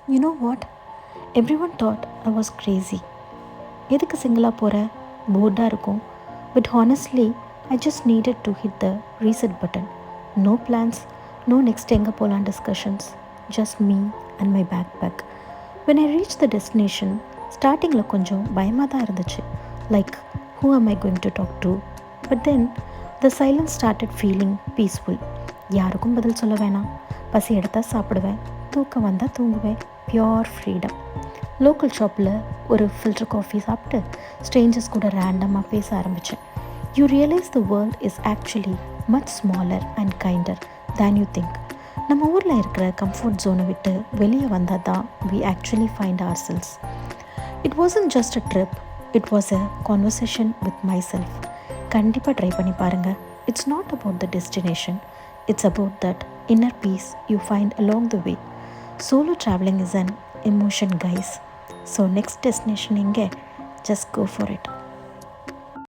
You know what? Everyone thought I was crazy. எதுக்கு சிங்கிளாக போகிற போர்டாக இருக்கும். But honestly, I just needed to hit the reset button. No plans, no next எங்கே போகலாம் discussions. Just me and my backpack. When I reached the destination, ஸ்டார்டிங்கில் கொஞ்சம் பயமாக தான் இருந்துச்சு. Like, who am I going to talk to? But then, the silence started feeling peaceful. யாருக்கும் பதில் சொல்ல வேணாம். பசி எடுத்தால் சாப்பிடுவேன், தூக்கம் வந்தால் தூங்குவேன். Pure freedom. லோக்கல் ஷாப்பில் ஒரு ஃபில்டர் காஃபி சாப்பிட்டு ஸ்ட்ரேஞ்சர்ஸ் கூட ரேண்டமாக பேச ஆரம்பித்தேன். You realise the world is actually much smaller and kinder than you think. நம்ம ஊரில் இருக்கிற கம்ஃபர்ட் ஜோனை விட்டு வெளியே வந்தால் தான் we actually find ourselves. It wasn't just a trip, it was a conversation with myself. கண்டிப்பாக try பண்ணி பாருங்கள். It's not about the destination, it's about that inner peace you find along the way. Solo traveling is an emotion, guys. So next destination inge, just go for it.